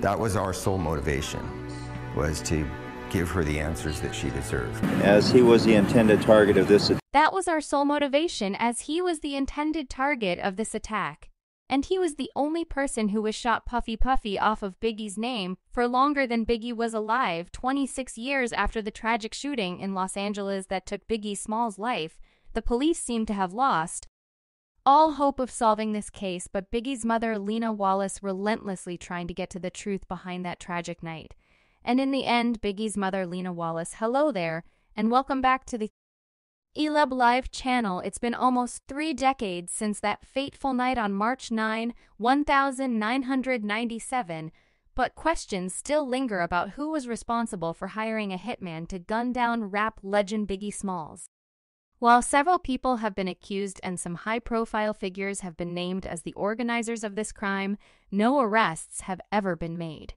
That was our sole motivation, was to give her the answers that she deserved. As he was the intended target of this attack. That was our sole motivation, as he was the intended target of this attack. And he was the only person who was shot Puffy Puffy off of Biggie's name for longer than Biggie was alive, 26 years after the tragic shooting in Los Angeles that took Biggie Small's life. The police seem to have lost all hope of solving this case, but Biggie's mother, Lena Wallace, relentlessly trying to get to the truth behind that tragic night. And in the end, Biggie's mother, Lena Wallace, hello there, and welcome back to the Elub Live channel. It's been almost 3 decades since that fateful night on March 9, 1997, but questions still linger about who was responsible for hiring a hitman to gun down rap legend Biggie Smalls. While several people have been accused and some high-profile figures have been named as the organizers of this crime, no arrests have ever been made.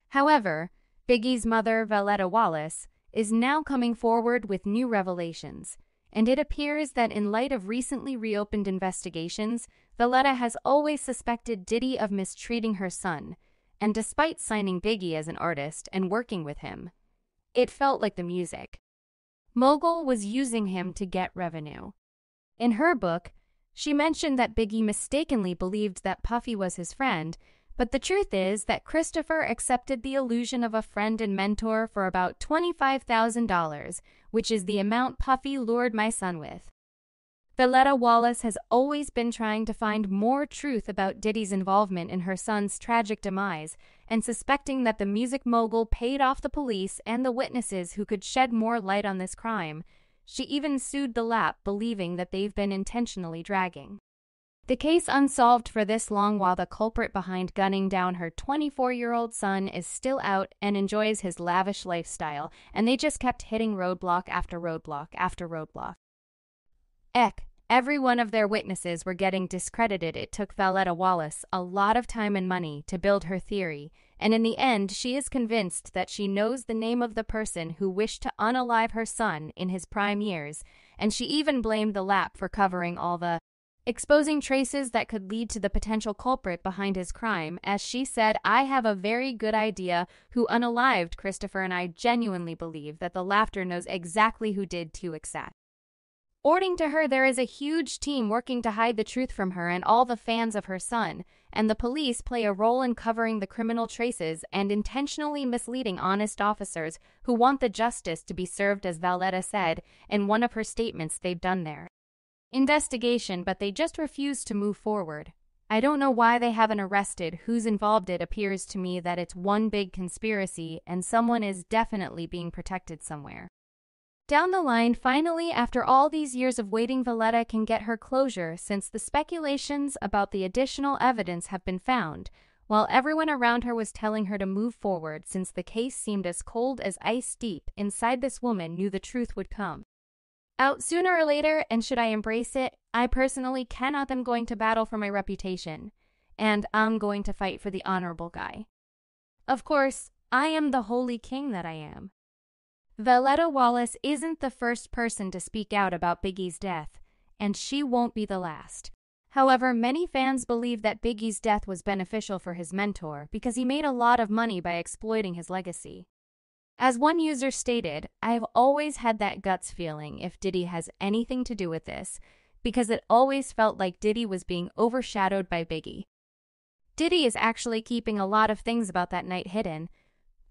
However, Biggie's mother, Valletta Wallace, is now coming forward with new revelations, and it appears that in light of recently reopened investigations, Valletta has always suspected Diddy of mistreating her son, and despite signing Biggie as an artist and working with him, it felt like the music mogul was using him to get revenue. In her book, she mentioned that Biggie mistakenly believed that Puffy was his friend, but the truth is that Christopher accepted the illusion of a friend and mentor for about $25,000, which is the amount Puffy lured my son with. Valletta Wallace has always been trying to find more truth about Diddy's involvement in her son's tragic demise, and suspecting that the music mogul paid off the police and the witnesses who could shed more light on this crime. She even sued the Lap, believing that they've been intentionally dragging the case unsolved for this long, while the culprit behind gunning down her 24-year-old son is still out and enjoys his lavish lifestyle, and they just kept hitting roadblock after roadblock after roadblock. Every one of their witnesses were getting discredited. It took Valletta Wallace a lot of time and money to build her theory, and in the end, she is convinced that she knows the name of the person who wished to unalive her son in his prime years, and she even blamed the Lap for covering all the exposing traces that could lead to the potential culprit behind his crime. As she said, "I have a very good idea who unalived Christopher, and I genuinely believe that the Laughter knows exactly who did to exact." According to her, there is a huge team working to hide the truth from her and all the fans of her son, and the police play a role in covering the criminal traces and intentionally misleading honest officers who want the justice to be served, as Valletta said in one of her statements. They've done their investigation, but they just refuse to move forward. I don't know why they haven't arrested who's involved. It appears to me that it's one big conspiracy, and someone is definitely being protected somewhere down the line. Finally, after all these years of waiting, Valletta can get her closure, since the speculations about the additional evidence have been found, while everyone around her was telling her to move forward, since the case seemed as cold as ice. Deep inside, this woman knew the truth would come out sooner or later, and should I embrace it? I personally cannot. I'm going to battle for my reputation, and I'm going to fight for the honorable guy. Of course, I am the holy king that I am. Valletta Wallace isn't the first person to speak out about Biggie's death, and she won't be the last. However, many fans believe that Biggie's death was beneficial for his mentor because he made a lot of money by exploiting his legacy. As one user stated, "I've always had that guts feeling if Diddy has anything to do with this, because it always felt like Diddy was being overshadowed by Biggie." Diddy is actually keeping a lot of things about that night hidden,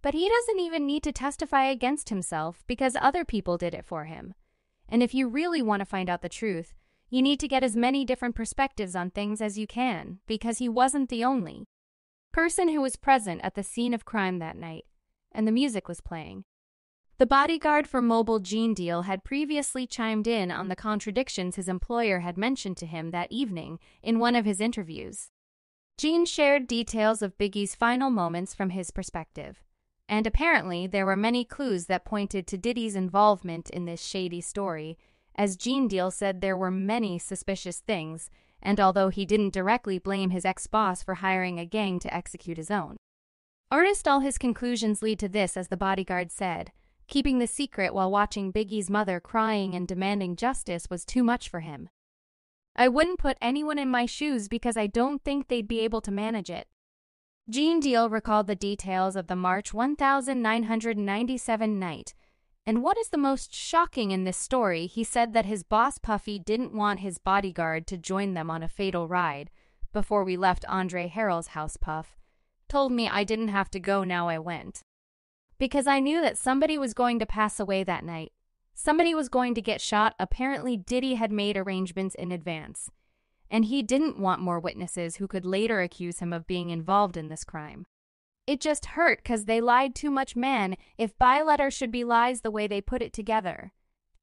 but he doesn't even need to testify against himself because other people did it for him. And if you really want to find out the truth, you need to get as many different perspectives on things as you can, because he wasn't the only person who was present at the scene of crime that night, and the music was playing. The bodyguard for Mobile, Gene Deal, had previously chimed in on the contradictions his employer had mentioned to him that evening in one of his interviews. Gene shared details of Biggie's final moments from his perspective, and apparently there were many clues that pointed to Diddy's involvement in this shady story. As Gene Deal said, there were many suspicious things, and although he didn't directly blame his ex-boss for hiring a gang to execute his own artist, all his conclusions lead to this. As the bodyguard said, keeping the secret while watching Biggie's mother crying and demanding justice was too much for him. "I wouldn't put anyone in my shoes because I don't think they'd be able to manage it. Gene Deal recalled the details of the March 1997 night. And what is the most shocking in this story, he said that his boss Puffy didn't want his bodyguard to join them on a fatal ride. Before we left Andre Harrell's house, Puff told me I didn't have to go, now I went. Because I knew that somebody was going to pass away that night. Somebody was going to get shot. Apparently Diddy had made arrangements in advance. And he didn't want more witnesses who could later accuse him of being involved in this crime. It just hurt because they lied too much, man, if by letter should be lies the way they put it together.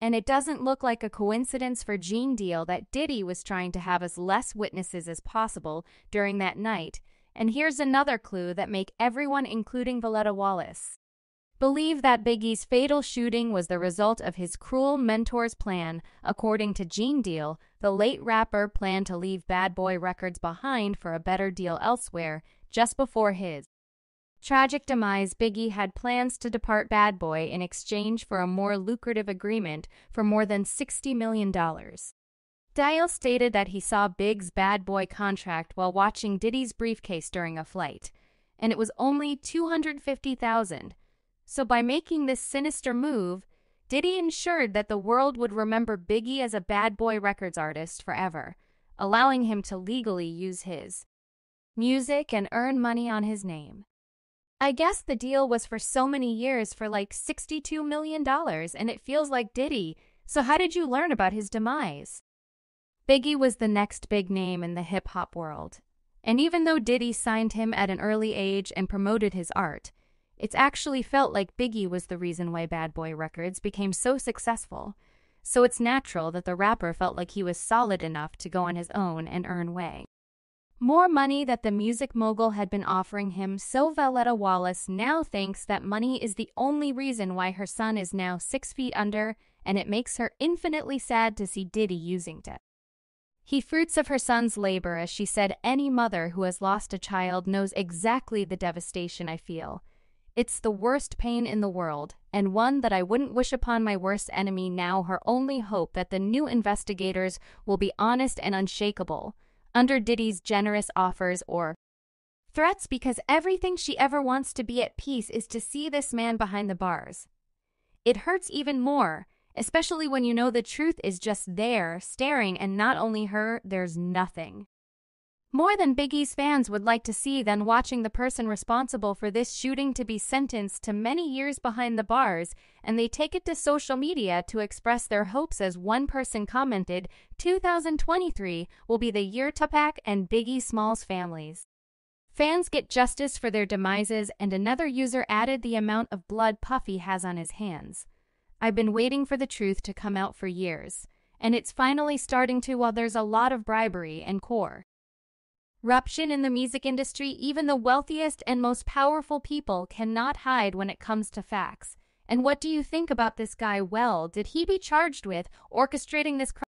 And it doesn't look like a coincidence for Gene Deal that Diddy was trying to have as less witnesses as possible during that night. And here's another clue that make everyone, including Valletta Wallace, believe that Biggie's fatal shooting was the result of his cruel mentor's plan. According to Gene Deal, the late rapper planned to leave Bad Boy Records behind for a better deal elsewhere just before his tragic demise. Biggie had plans to depart Bad Boy in exchange for a more lucrative agreement for more than $60 million. Deal stated that he saw Big's Bad Boy contract while watching Diddy's briefcase during a flight, and it was only $250,000. So by making this sinister move, Diddy ensured that the world would remember Biggie as a Bad Boy Records artist forever, allowing him to legally use his music and earn money on his name. I guess the deal was for so many years for like $62 million, and it feels like Diddy. So how did you learn about his demise? Biggie was the next big name in the hip-hop world. And even though Diddy signed him at an early age and promoted his art, it's actually felt like Biggie was the reason why Bad Boy Records became so successful. So it's natural that the rapper felt like he was solid enough to go on his own and earn way more money that the music mogul had been offering him. So Valletta Wallace now thinks that money is the only reason why her son is now 6 feet under, and it makes her infinitely sad to see Diddy using it. He fruits of her son's labor, as she said. Any mother who has lost a child knows exactly the devastation I feel. It's the worst pain in the world, and one that I wouldn't wish upon my worst enemy. Now her only hope that the new investigators will be honest and unshakable under Diddy's generous offers or threats, because everything she ever wants to be at peace is to see this man behind the bars. It hurts even more, especially when you know the truth is just there, staring, and not only her, there's nothing more than Biggie's fans would like to see than watching the person responsible for this shooting to be sentenced to many years behind the bars, and they take it to social media to express their hopes. As one person commented, 2023 will be the year Tupac and Biggie Smalls' families fans get justice for their demises, and another user added, the amount of blood Puffy has on his hands. I've been waiting for the truth to come out for years, and it's finally starting to. While there's a lot of bribery and corruption in the music industry, even the wealthiest and most powerful people cannot hide when it comes to facts. And what do you think about this guy? Well, did he be charged with orchestrating this crime?